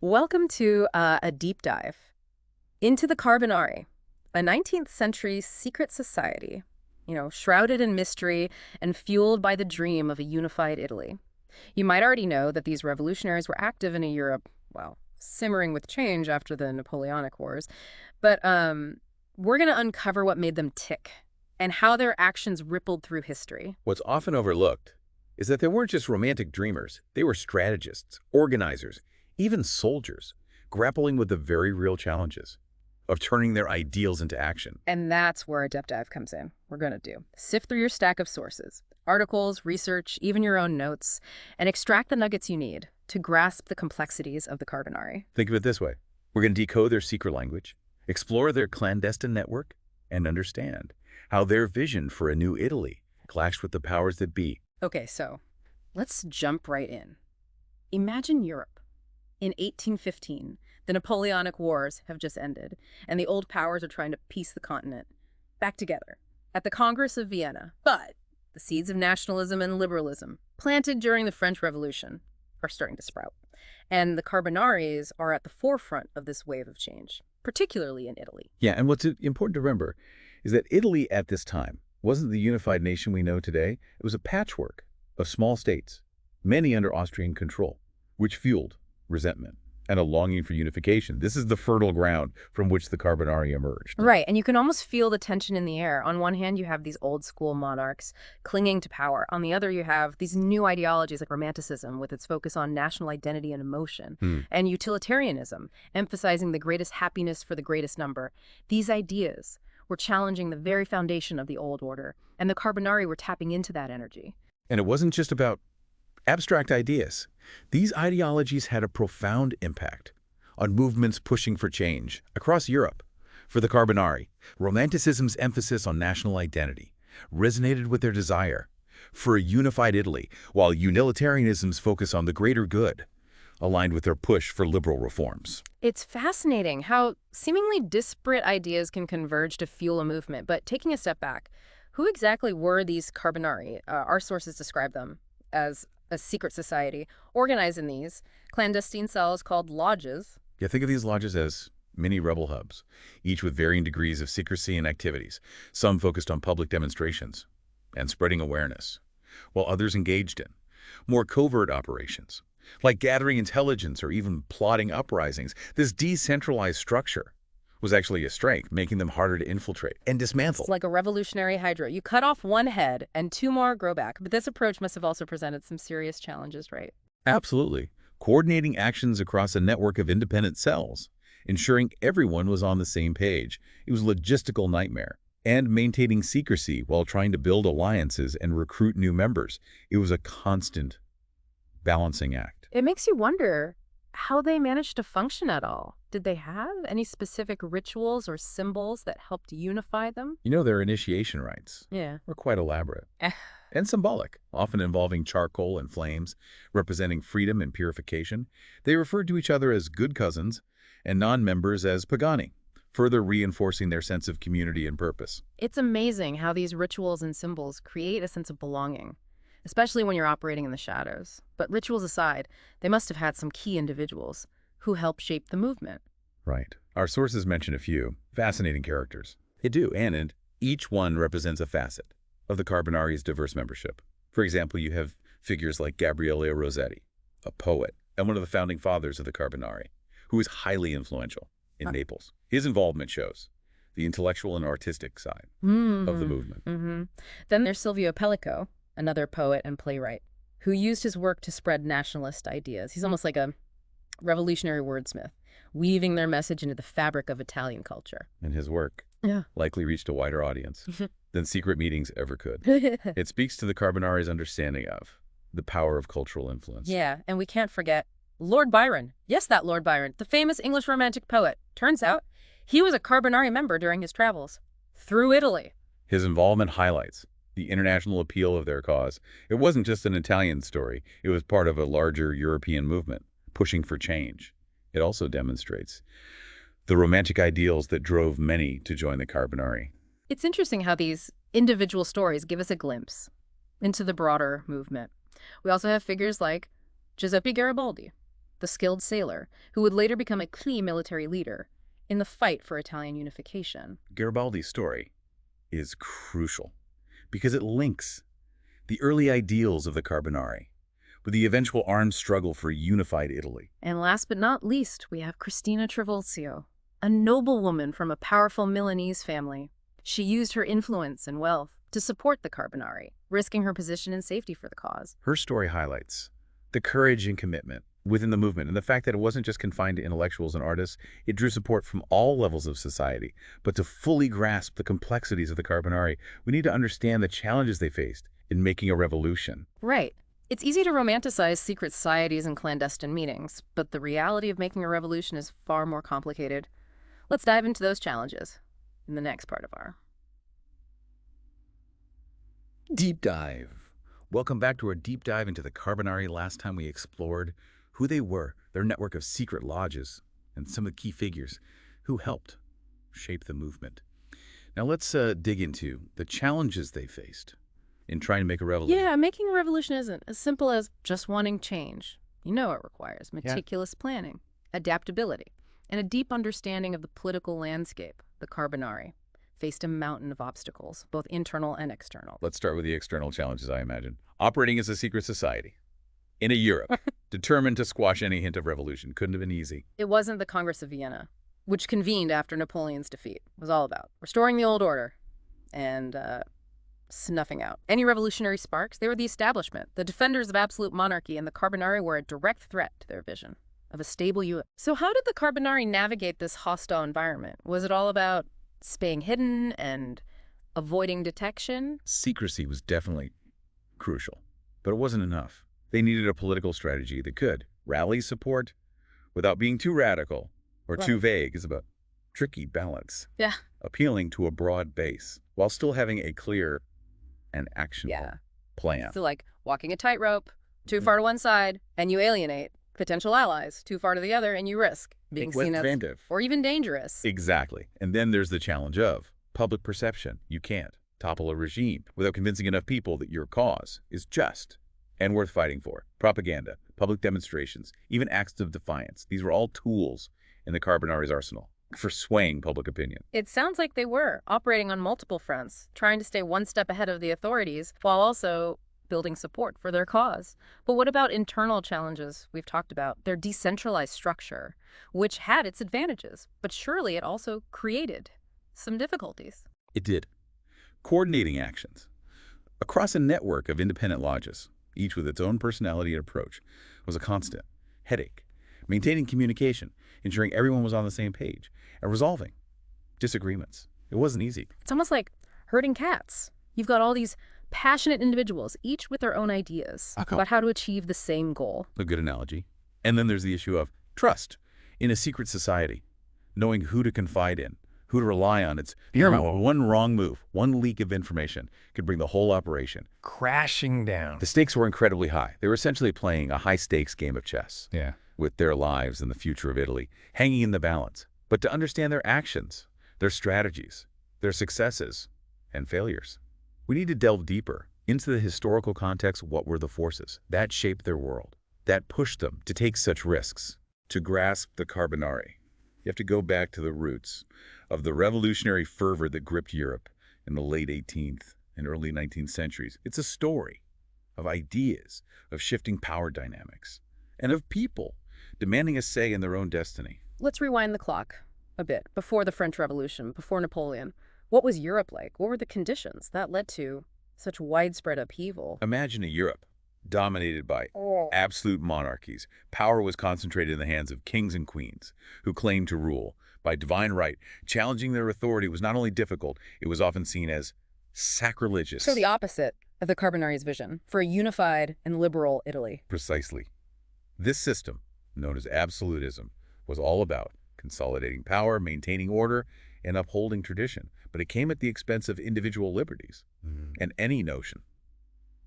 Welcome to a deep dive into the Carbonari, a 19th century secret society, shrouded in mystery and fueled by the dream of a unified Italy. You might already know that these revolutionaries were active in a Europe, well, simmering with change after the Napoleonic Wars, but we're going to uncover what made them tick and how their actions rippled through history. What's often overlooked is that they weren't just romantic dreamers. They were strategists, organizers, even soldiers, grappling with the very real challenges of turning their ideals into action. And that's where a deep dive comes in. We're going to sift through your stack of sources, articles, research, even your own notes, and extract the nuggets you need to grasp the complexities of the Carbonari. Think of it this way. We're going to decode their secret language, explore their clandestine network, and understand how their vision for a new Italy clashed with the powers that be. Okay, so let's jump right in. Imagine Europe. In 1815, the Napoleonic Wars have just ended, and the old powers are trying to piece the continent back together at the Congress of Vienna. But the seeds of nationalism and liberalism, planted during the French Revolution, are starting to sprout. And the Carbonaris are at the forefront of this wave of change, particularly in Italy. Yeah, and what's important to remember is that Italy at this time wasn't the unified nation we know today. It was a patchwork of small states, many under Austrian control, which fueled resentment and a longing for unification. This is the fertile ground from which the Carbonari emerged. Right, and you can almost feel the tension in the air. On one hand, you have these old school monarchs clinging to power. On the other, you have these new ideologies like Romanticism with its focus on national identity and emotion, and utilitarianism, emphasizing the greatest happiness for the greatest number. These ideas were challenging the very foundation of the old order, and the Carbonari were tapping into that energy. And it wasn't just about abstract ideas. These ideologies had a profound impact on movements pushing for change across Europe. For the Carbonari, Romanticism's emphasis on national identity resonated with their desire for a unified Italy, while utilitarianism's focus on the greater good aligned with their push for liberal reforms. It's fascinating how seemingly disparate ideas can converge to fuel a movement. But taking a step back, who exactly were these Carbonari? Our sources describe them as a secret society organized in these clandestine cells called lodges. Yeah, think of these lodges as mini rebel hubs, each with varying degrees of secrecy and activities, some focused on public demonstrations and spreading awareness, while others engaged in more covert operations, like gathering intelligence or even plotting uprisings. This decentralized structure was actually a strength, making them harder to infiltrate and dismantle. It's like a revolutionary hydra. You cut off one head and two more grow back. But this approach must have also presented some serious challenges, right? Absolutely. Coordinating actions across a network of independent cells, ensuring everyone was on the same page. It was a logistical nightmare. And maintaining secrecy while trying to build alliances and recruit new members. It was a constant balancing act. It makes you wonder how they managed to function at all. Did they have any specific rituals or symbols that helped unify them? You know, their initiation rites were quite elaborate and symbolic, often involving charcoal and flames, representing freedom and purification. They referred to each other as good cousins and non-members as pagani, further reinforcing their sense of community and purpose. It's amazing how these rituals and symbols create a sense of belonging, especially when you're operating in the shadows. But rituals aside, they must have had some key individuals who helped shape the movement. Right. Our sources mention a few fascinating characters. They do, and each one represents a facet of the Carbonari's diverse membership. For example, you have figures like Gabriele Rossetti, a poet and one of the founding fathers of the Carbonari, who is highly influential in Naples. His involvement shows the intellectual and artistic side of the movement. Then there's Silvio Pellico, another poet and playwright, who used his work to spread nationalist ideas. He's almost like a revolutionary wordsmith, weaving their message into the fabric of Italian culture. And his work likely reached a wider audience than secret meetings ever could. It speaks to the Carbonari's understanding of the power of cultural influence. Yeah, and we can't forget Lord Byron. Yes, that Lord Byron, the famous English Romantic poet. Turns out he was a Carbonari member during his travels through Italy. His involvement highlights the international appeal of their cause. It wasn't just an Italian story. It was part of a larger European movement pushing for change. It also demonstrates the romantic ideals that drove many to join the Carbonari. It's interesting how these individual stories give us a glimpse into the broader movement. We also have figures like Giuseppe Garibaldi, the skilled sailor, who would later become a key military leader in the fight for Italian unification. Garibaldi's story is crucial because it links the early ideals of the Carbonari with the eventual armed struggle for unified Italy. And last but not least, we have Cristina Trivulzio, a noblewoman from a powerful Milanese family. She used her influence and wealth to support the Carbonari, risking her position and safety for the cause. Her story highlights the courage and commitment within the movement and the fact that it wasn't just confined to intellectuals and artists. It drew support from all levels of society. But to fully grasp the complexities of the Carbonari, we need to understand the challenges they faced in making a revolution. Right. It's easy to romanticize secret societies and clandestine meetings, but the reality of making a revolution is far more complicated. Let's dive into those challenges in the next part of our Deep Dive. Welcome back to our deep dive into the Carbonari. Last time we explored who they were, their network of secret lodges, and some of the key figures who helped shape the movement. Now let's dig into the challenges they faced in trying to make a revolution. Yeah, making a revolution isn't as simple as just wanting change. You know it requires meticulous planning, adaptability, and a deep understanding of the political landscape. The Carbonari faced a mountain of obstacles, both internal and external. Let's start with the external challenges, I imagine. Operating as a secret society in a Europe determined to squash any hint of revolution. Couldn't have been easy. It wasn't the Congress of Vienna, which convened after Napoleon's defeat. It was all about restoring the old order and snuffing out any revolutionary sparks. They were the establishment, the defenders of absolute monarchy, and the Carbonari were a direct threat to their vision of a stable U.S. So how did the Carbonari navigate this hostile environment? Was it all about staying hidden and avoiding detection? Secrecy was definitely crucial, but it wasn't enough. They needed a political strategy that could rally support without being too radical or too vague. It's about tricky balance. Yeah. Appealing to a broad base while still having a clear and actionable plan. So like walking a tightrope, too far to one side, and you alienate potential allies. Too far to the other, and you risk being seen as or even dangerous. Exactly. And then there's the challenge of public perception. You can't topple a regime without convincing enough people that your cause is just and worth fighting for. Propaganda, public demonstrations, even acts of defiance. These were all tools in the Carbonari's arsenal for swaying public opinion. It sounds like they were operating on multiple fronts, trying to stay one step ahead of the authorities while also building support for their cause. But what about internal challenges we've talked about? Their decentralized structure, which had its advantages, but surely it also created some difficulties. It did. Coordinating actions across a network of independent lodges, each with its own personality and approach, was a constant headache. Maintaining communication, ensuring everyone was on the same page, and resolving disagreements. It wasn't easy. It's almost like herding cats. You've got all these passionate individuals, each with their own ideas about how to achieve the same goal. A good analogy. And then there's the issue of trust in a secret society, knowing who to confide in, who to rely on. It's one wrong move, one leak of information could bring the whole operation crashing down. The stakes were incredibly high. They were essentially playing a high-stakes game of chess with their lives and the future of Italy hanging in the balance. But to understand their actions, their strategies, their successes and failures, we need to delve deeper into the historical context. What were the forces that shaped their world, that pushed them to take such risks? To grasp the Carbonari, you have to go back to the roots of the revolutionary fervor that gripped Europe in the late 18th and early 19th centuries. It's a story of ideas, of shifting power dynamics, and of people demanding a say in their own destiny. Let's rewind the clock a bit. Before the French Revolution, before Napoleon, what was Europe like? What were the conditions that led to such widespread upheaval? Imagine a Europe dominated by absolute monarchies. Power was concentrated in the hands of kings and queens who claimed to rule by divine right. Challenging their authority was not only difficult, it was often seen as sacrilegious. So the opposite of the Carbonari's vision for a unified and liberal Italy. Precisely. This system, known as absolutism, was all about consolidating power, maintaining order, and upholding tradition. But it came at the expense of individual liberties and any notion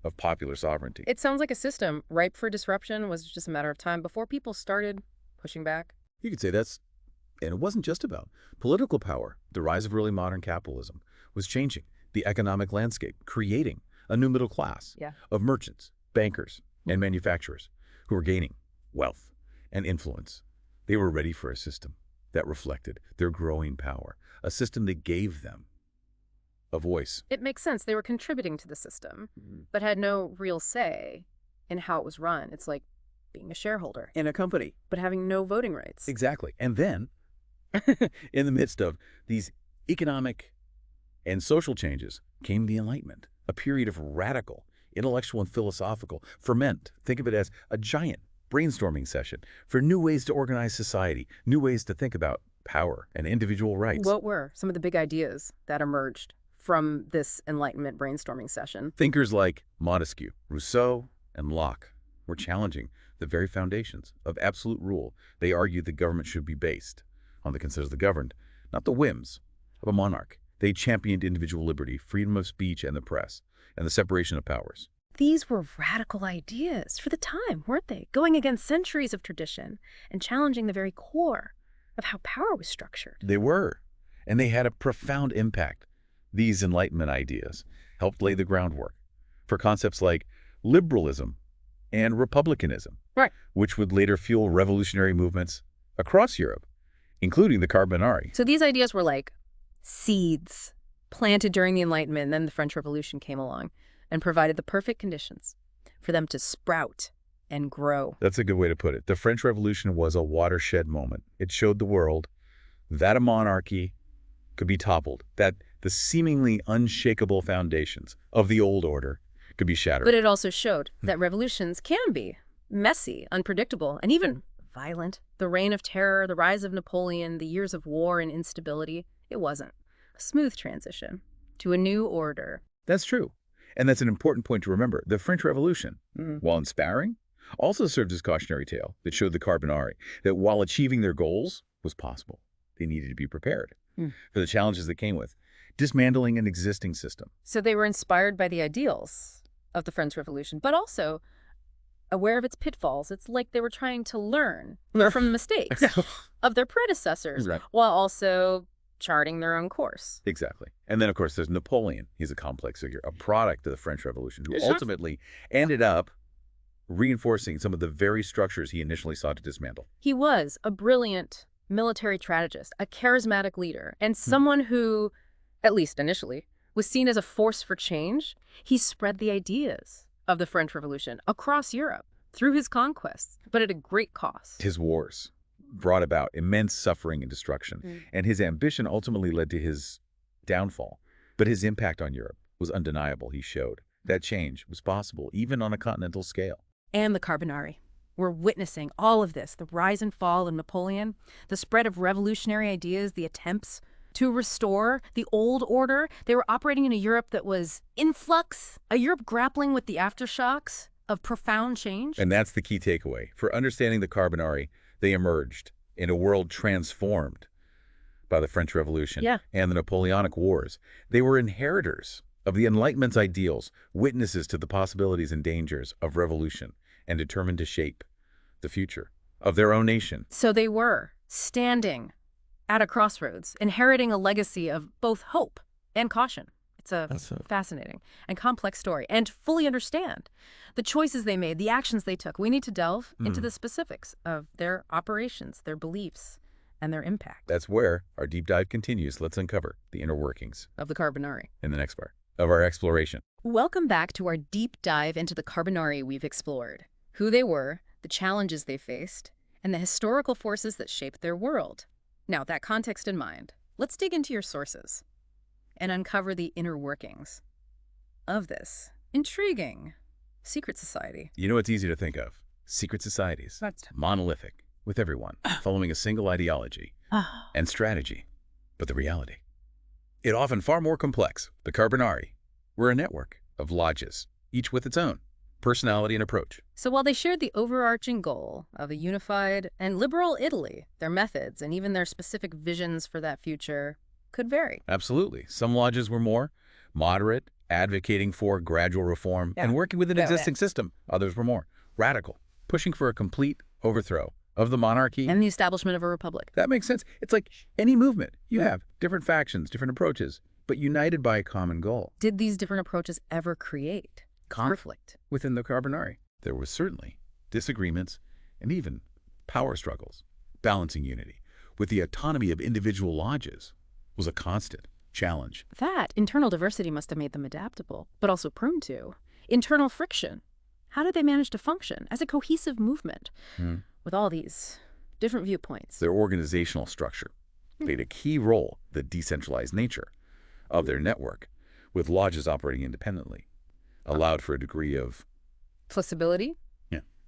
of popular sovereignty. It sounds like a system ripe for disruption was just a matter of time before people started pushing back. You could say that's, and it wasn't just about political power. The rise of early modern capitalism was changing the economic landscape, creating a new middle class of merchants, bankers, and manufacturers who were gaining wealth and influence. They were ready for a system that reflected their growing power, a system that gave them a voice. It makes sense. They were contributing to the system, but had no real say in how it was run. It's like being a shareholder, In a company. but having no voting rights. Exactly. And then, in the midst of these economic and social changes, came the Enlightenment, a period of radical, intellectual and philosophical ferment. Think of it as a giant brainstorming session for new ways to organize society, new ways to think about power and individual rights. What were some of the big ideas that emerged from this Enlightenment brainstorming session? Thinkers like Montesquieu, Rousseau, and Locke were challenging the very foundations of absolute rule. They argued that government should be based on the concerns of the governed, not the whims of a monarch. They championed individual liberty, freedom of speech and the press, and the separation of powers. These were radical ideas for the time, weren't they? Going against centuries of tradition and challenging the very core of how power was structured. They were, and they had a profound impact. These Enlightenment ideas helped lay the groundwork for concepts like liberalism and republicanism, Right. which would later fuel revolutionary movements across Europe, including the Carbonari. So these ideas were like seeds planted during the Enlightenment, and then the French Revolution came along and provided the perfect conditions for them to sprout and grow. That's a good way to put it. The French Revolution was a watershed moment. It showed the world that a monarchy could be toppled, that the seemingly unshakable foundations of the old order could be shattered. But it also showed that revolutions can be messy, unpredictable, and even violent. The reign of terror, the rise of Napoleon, the years of war and instability, it wasn't a smooth transition to a new order. That's true. And that's an important point to remember. The French Revolution, while inspiring, also served as a cautionary tale that showed the Carbonari that while achieving their goals was possible, they needed to be prepared for the challenges that came with dismantling an existing system. So they were inspired by the ideals of the French Revolution, but also aware of its pitfalls. It's like they were trying to learn from the mistakes of their predecessors, Right. while also charting their own course. Exactly. And then, of course, there's Napoleon. He's a complex figure, a product of the French Revolution, who ultimately ended up reinforcing some of the very structures he initially sought to dismantle. He was a brilliant military strategist, a charismatic leader, and someone who, at least initially, was seen as a force for change. He spread the ideas of the French Revolution across Europe through his conquests, but at a great cost. His wars brought about immense suffering and destruction, and his ambition ultimately led to his downfall. But his impact on Europe was undeniable. He showed that change was possible, even on a continental scale. And the Carbonari. We're witnessing all of this, the rise and fall of Napoleon, the spread of revolutionary ideas, the attempts to restore the old order. They were operating in a Europe that was in flux, a Europe grappling with the aftershocks of profound change. And that's the key takeaway. For understanding the Carbonari, they emerged in a world transformed by the French Revolution and the Napoleonic Wars. They were inheritors of the Enlightenment's ideals, witnesses to the possibilities and dangers of revolution, and determined to shape the future of their own nation. So they were standing at a crossroads, inheriting a legacy of both hope and caution. It's a fascinating and complex story. And to fully understand the choices they made, the actions they took, we need to delve into the specifics of their operations, their beliefs, and their impact. That's where our deep dive continues. Let's uncover the inner workings of the Carbonari in the next part of our exploration. Welcome back to our deep dive into the Carbonari. We've explored who they were, the challenges they faced, and the historical forces that shaped their world. Now, with that context in mind, let's dig into your sources and uncover the inner workings of this intriguing secret society. You know, it's easy to think of secret societies, monolithic, with everyone following a single ideology and strategy. But the reality, it often far more complex. The Carbonari were a network of lodges, each with its own personality and approach. So while they shared the overarching goal of a unified and liberal Italy, their methods and even their specific visions for that future could vary. Absolutely. Some lodges were more moderate, advocating for gradual reform and working with an existing system. Others were more radical, pushing for a complete overthrow of the monarchy and the establishment of a republic. That makes sense. It's like any movement. You have different factions, different approaches, but united by a common goal. Did these different approaches ever create conflict within the Carbonari? There was certainly disagreements and even power struggles, balancing unity with the autonomy of individual lodges was a constant challenge. That internal diversity must have made them adaptable, but also prone to internal friction. How did they manage to function as a cohesive movement with all these different viewpoints? Their organizational structure played a key role, the decentralized nature of their network, with lodges operating independently, allowed for a degree of Flexibility?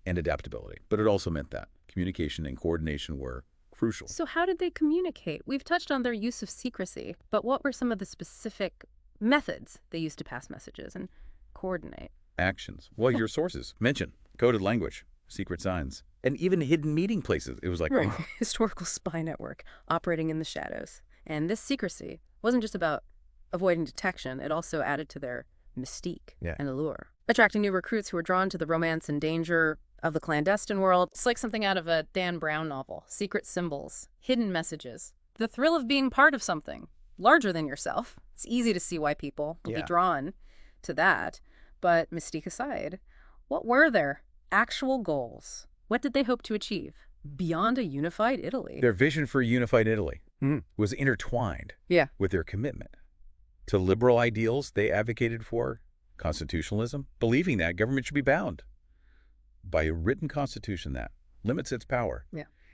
and adaptability. But it also meant that communication and coordination were crucial. So how did they communicate? We've touched on their use of secrecy, but what were some of the specific methods they used to pass messages and coordinate? Actions. Well, your sources mention coded language, secret signs, and even hidden meeting places. It was like, Right. Historical spy network operating in the shadows. And this secrecy wasn't just about avoiding detection, it also added to their mystique and allure, attracting new recruits who were drawn to the romance and danger of the clandestine world. It's like something out of a Dan Brown novel. Secret symbols, hidden messages, the thrill of being part of something larger than yourself. It's easy to see why people will be drawn to that. But mystique aside, what were their actual goals? What did they hope to achieve beyond a unified Italy? their vision for a unified Italy was intertwined with their commitment to liberal ideals they advocated for, constitutionalism, believing that government should be bound by a written constitution that limits its power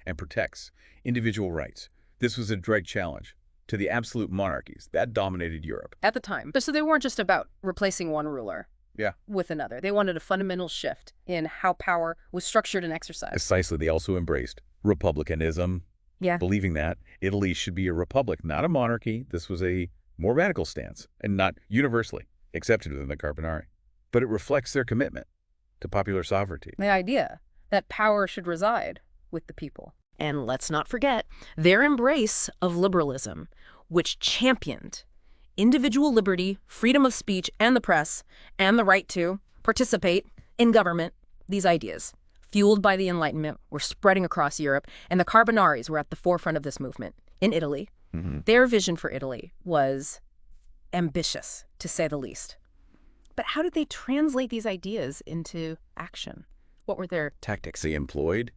and protects individual rights. This was a direct challenge to the absolute monarchies that dominated Europe. At the time. So they weren't just about replacing one ruler with another. They wanted a fundamental shift in how power was structured and exercised. Precisely. They also embraced republicanism, believing that Italy should be a republic, not a monarchy. This was a more radical stance and not universally accepted within the Carbonari. But it reflects their commitment to popular sovereignty. The idea that power should reside with the people. And let's not forget their embrace of liberalism, which championed individual liberty, freedom of speech and the press, and the right to participate in government. These ideas, fueled by the Enlightenment, were spreading across Europe, and the Carbonaris were at the forefront of this movement in Italy. Their vision for Italy was ambitious, to say the least. But how did they translate these ideas into action? What were their Tactics. They employed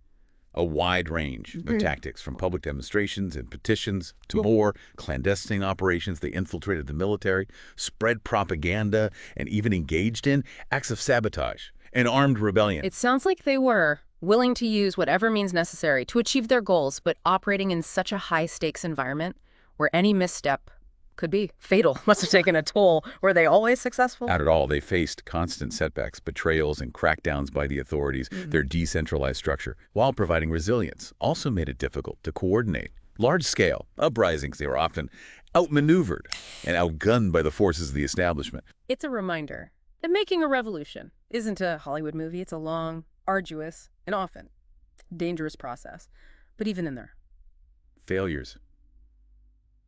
a wide range of tactics, from public demonstrations and petitions to more clandestine operations. They infiltrated the military, spread propaganda, and even engaged in acts of sabotage and armed rebellion. It sounds like they were willing to use whatever means necessary to achieve their goals, but operating in such a high-stakes environment where any misstep could be fatal. Must have taken a toll. Were they always successful? Not at all. They faced constant setbacks, betrayals, and crackdowns by the authorities. Their decentralized structure, while providing resilience, also made it difficult to coordinate large-scale uprisings. They were often outmaneuvered and outgunned by the forces of the establishment. It's a reminder that making a revolution isn't a Hollywood movie. It's a long, arduous, and often dangerous process. But even in there, Failures.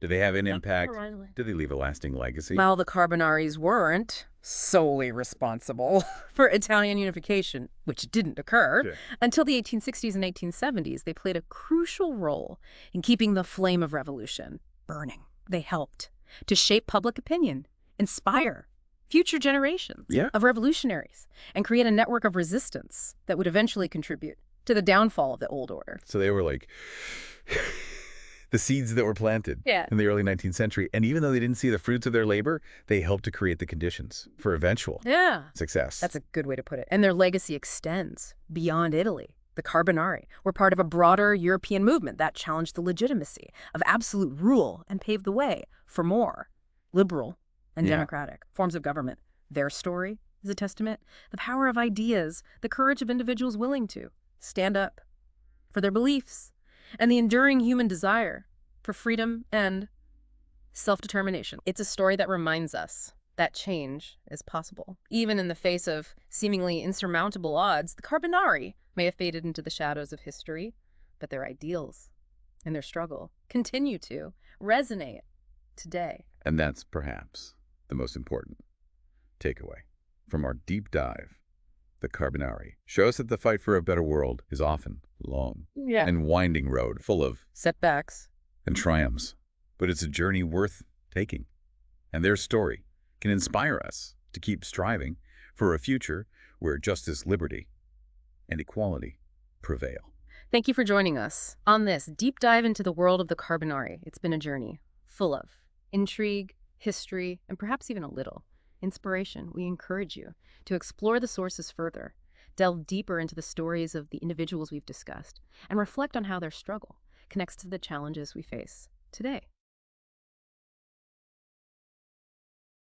Did they have an impact? Did they leave a lasting legacy? well, the Carbonaris weren't solely responsible for Italian unification, which didn't occur until the 1860s and 1870s. They played a crucial role in keeping the flame of revolution burning. They helped to shape public opinion, inspire future generations of revolutionaries, and create a network of resistance that would eventually contribute to the downfall of the old order. So they were like the seeds that were planted in the early 19th century. And even though they didn't see the fruits of their labor, they helped to create the conditions for eventual success. That's a good way to put it. And their legacy extends beyond Italy. The Carbonari were part of a broader European movement that challenged the legitimacy of absolute rule and paved the way for more liberal and democratic forms of government. Their story is a testament to the power of ideas, the courage of individuals willing to stand up for their beliefs, and the enduring human desire for freedom and self-determination. It's a story that reminds us that change is possible. Even in the face of seemingly insurmountable odds, the Carbonari may have faded into the shadows of history, but their ideals and their struggle continue to resonate today. And that's perhaps the most important takeaway from our deep dive. The Carbonari shows that the fight for a better world is often long and winding road full of setbacks and triumphs, but it's a journey worth taking. And their story can inspire us to keep striving for a future where justice, liberty, and equality prevail. Thank you for joining us on this deep dive into the world of the Carbonari. It's been a journey full of intrigue, history, and perhaps even a little inspiration. We encourage you to explore the sources further, delve deeper into the stories of the individuals we've discussed, and reflect on how their struggle connects to the challenges we face today.